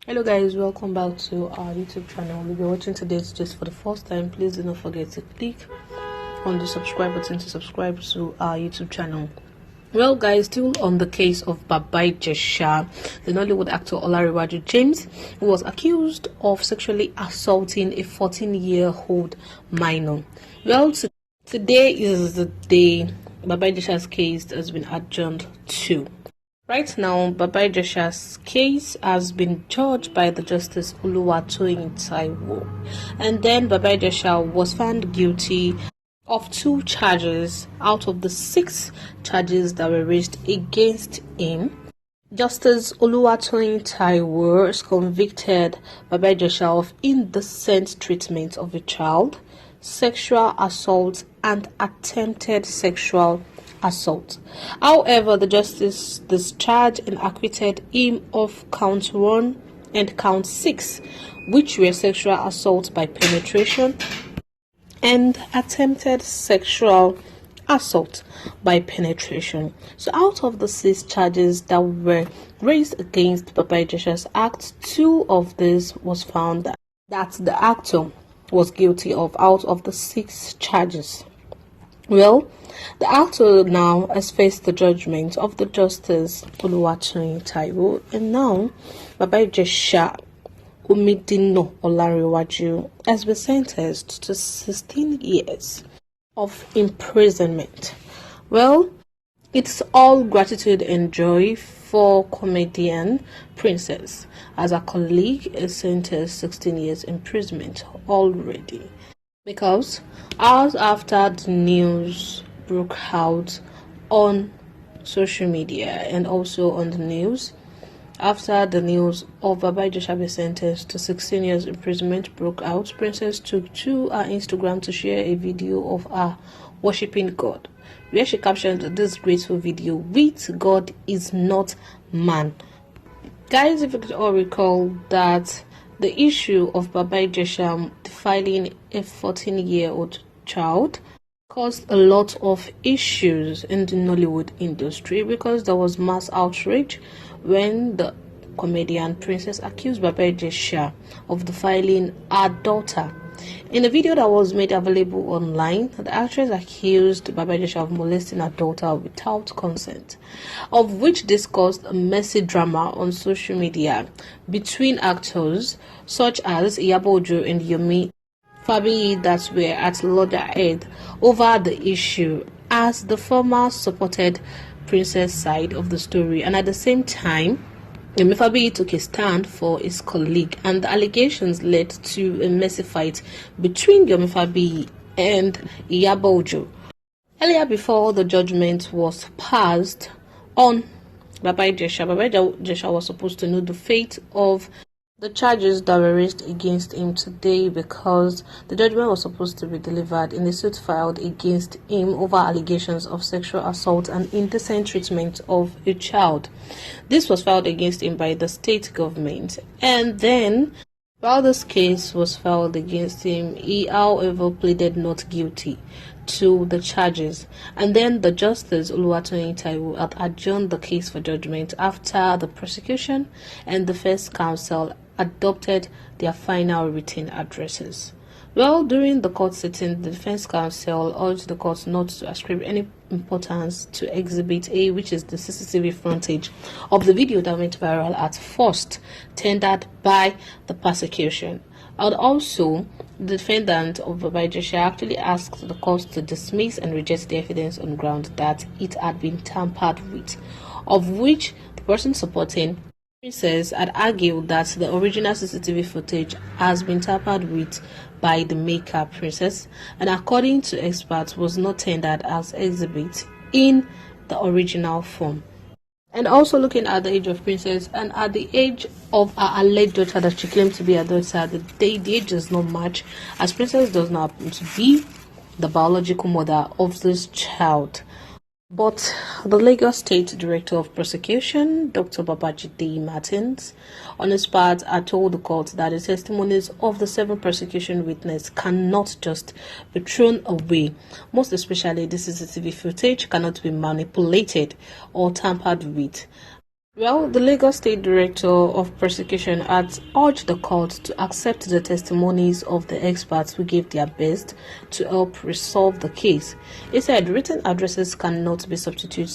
Hello guys, welcome back to our YouTube channel. If you're watching today's just for the first time, please do not forget to click on the subscribe button to subscribe to our YouTube channel. Well guys, still on the case of Baba Ijesha, the Nollywood actor Olariwaju James, who was accused of sexually assaulting a 14-year-old minor. Well, today is the day Baba Ijesha's case has been adjourned to. Right now, Baba Ijesha's case has been judged by the Justice Oluwatoyin Taiwo, and then Baba Ijesha was found guilty of 2 charges out of the 6 charges that were raised against him. Justice Oluwatoyin Taiwo convicted Baba Ijesha of indecent treatment of a child, sexual assault, and attempted sexual assault. However, the justice discharged and acquitted him of count 1 and count 6, which were sexual assault by penetration and attempted sexual assault by penetration. So out of the 6 charges that were raised against Baba Ijesha's act, 2 of these was found that the actor was guilty of out of the 6 charges. Well, the actor now has faced the judgment of the Justice Oluwatoyin Taiwo, and now Baba Ijesha Umidino Olariwaju has been sentenced to 16 years of imprisonment. Well, it's all gratitude and joy for comedian Princess, as her colleague is sentenced 16 years imprisonment already. Because hours after the news broke out on social media and also on the news, after the news of Baba Ijesha being sentenced to 16 years imprisonment broke out, Princess took to her Instagram to share a video of her worshipping God, where she captioned this grateful video with "God is not man." Guys, if you could all recall that the issue of Baba Ijesha defiling a 14-year-old child caused a lot of issues in the Nollywood industry, because there was mass outrage when the comedian Princess accused Baba Ijesha of defiling her daughter. In a video that was made available online, the actress accused Baba Ijesha of molesting her daughter without consent, of which discussed a messy drama on social media between actors such as Iyabo Ojo and Yomi Fabiyi that were at loggerhead over the issue, as the former supported Princess' side of the story, and at the same time Yomi Fabiyi took a stand for his colleague, and the allegations led to a messy fight between Yomi Fabiyi and Iyabo Ojo. Earlier, before the judgment was passed on Baba Ijesha was supposed to know the fate of the charges that were raised against him today, because the judgment was supposed to be delivered in a suit filed against him over allegations of sexual assault and indecent treatment of a child. This was filed against him by the state government, and then while this case was filed against him, he however pleaded not guilty to the charges, and then the Justice Oluwatoyin Taiwo had adjourned the case for judgment after the prosecution and defense counsel adopted their final written addresses. Well, during the court sitting, the defense counsel urged the court not to ascribe any importance to Exhibit A, which is the CCTV footage of the video that went viral at first, tendered by the prosecution. And also, the defendant of Baba Ijesha actually asked the court to dismiss and reject the evidence on ground that it had been tampered with, of which the person supporting Princess had argued that the original CCTV footage has been tampered with by the maker, Princess, and according to experts was not tendered as exhibit in the original form. And also, looking at the age of Princess and at the age of her alleged daughter that she claimed to be her daughter, the age does not match, as Princess does not happen to be the biological mother of this child. But the Lagos State Director of Prosecution, Dr. Babajide Martins, on his part, had told the court that the testimonies of the 7 prosecution witnesses cannot just be thrown away. Most especially, the CCTV footage cannot be manipulated or tampered with. Well, the Lagos State Director of Prosecution had urged the court to accept the testimonies of the experts who gave their best to help resolve the case. He said written addresses cannot be substituted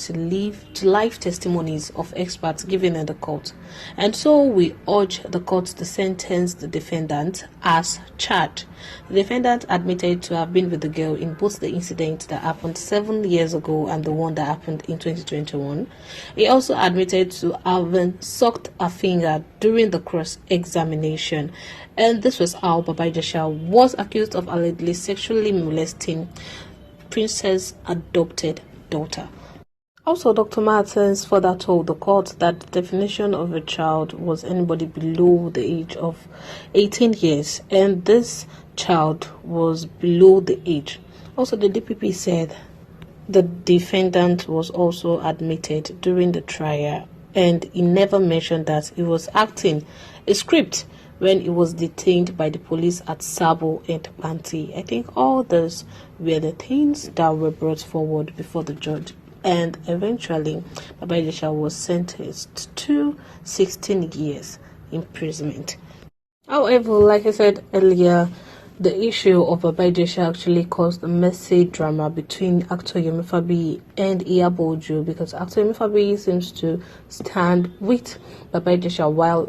to live testimonies of experts given in the court, and so we urge the court to sentence the defendant as charged. The defendant admitted to have been with the girl in both the incident that happened 7 years ago and the one that happened in 2021. He also admitted to having sucked a finger during the cross-examination, and this was how Baba Ijesha was accused of allegedly sexually molesting Princess' adopted daughter. Also, Dr. Martins further told the court that the definition of a child was anybody below the age of 18 years, and this child was below the age. Also, the DPP said the defendant was also admitted during the trial, and he never mentioned that he was acting a script when he was detained by the police at Sabo and Panti. I think all those were the things that were brought forward before the judge, and eventually Baba Ijesha was sentenced to 16 years imprisonment. However, like I said earlier, the issue of Baba Ijesha actually caused a messy drama between actor Yomi Fabiyi and Iyabo Ojo, because actor Yomi Fabiyi seems to stand with Baba Ijesha while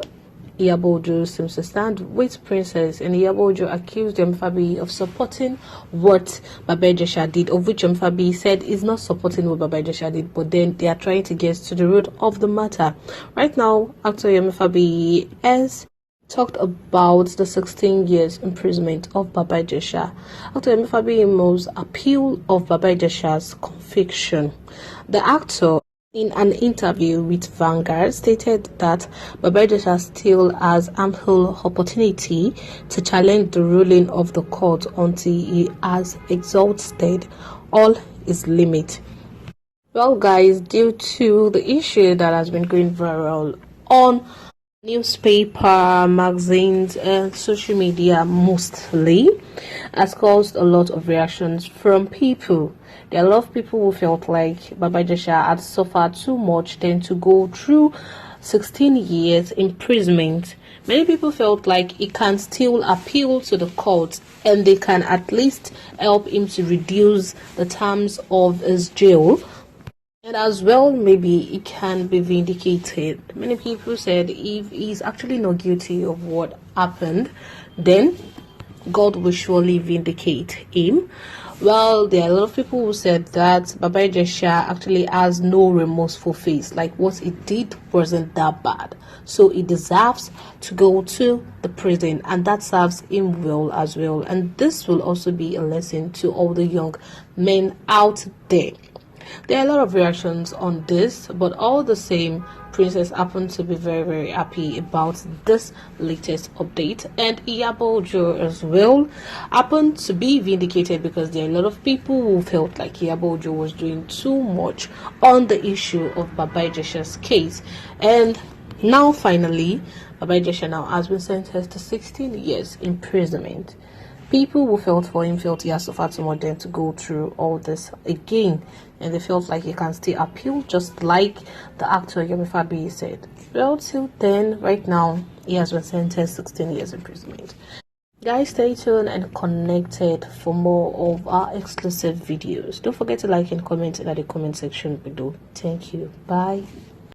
Iyabo Ojo seems to stand with Princess, and Iyabo Ojo accused Yomi Fabiyi of supporting what Baba Ijesha did, of which Yomi Fabiyi said is not supporting what Baba Ijesha did, but then they are trying to get to the root of the matter. Right now, actor Yomi Fabiyi has talked about the 16 years imprisonment of Baba Ijesha. Actor Yomi Fabiyi's appeal of Baba Ijesha's conviction. The actor, in an interview with Vanguard, stated that Baba Ijesha still has ample opportunity to challenge the ruling of the court until he has exhausted all his limits. Well, guys, due to the issue that has been going viral on newspaper, magazines, and social media mostly, has caused a lot of reactions from people. There are a lot of people who felt like Baba Ijesha had suffered too much than to go through 16 years imprisonment. Many people felt like he can still appeal to the court and they can at least help him to reduce the terms of his jail. And as well, maybe it can be vindicated. Many people said if he's actually not guilty of what happened, then God will surely vindicate him. Well, there are a lot of people who said that Baba Ijesha actually has no remorseful face, like what he did wasn't that bad, so he deserves to go to the prison, and that serves him well as well. And this will also be a lesson to all the young men out there. There are a lot of reactions on this, but all the same, Princess happened to be very, very happy about this latest update, and Iyabo Ojo as well happened to be vindicated, because there are a lot of people who felt like Iyabo Ojo was doing too much on the issue of Baba Ijesha's case. And now finally, Baba Ijesha now has been sentenced to 16 years imprisonment. People who felt for him felt he has suffered too much than to go through all this again, and they felt like he can still appeal, just like the actor Yomi Fabiyi said. Well, till then, right now, he has been sentenced 16 years imprisonment. Guys, stay tuned and connected for more of our exclusive videos. Don't forget to like and comment in the comment section below. Thank you. Bye.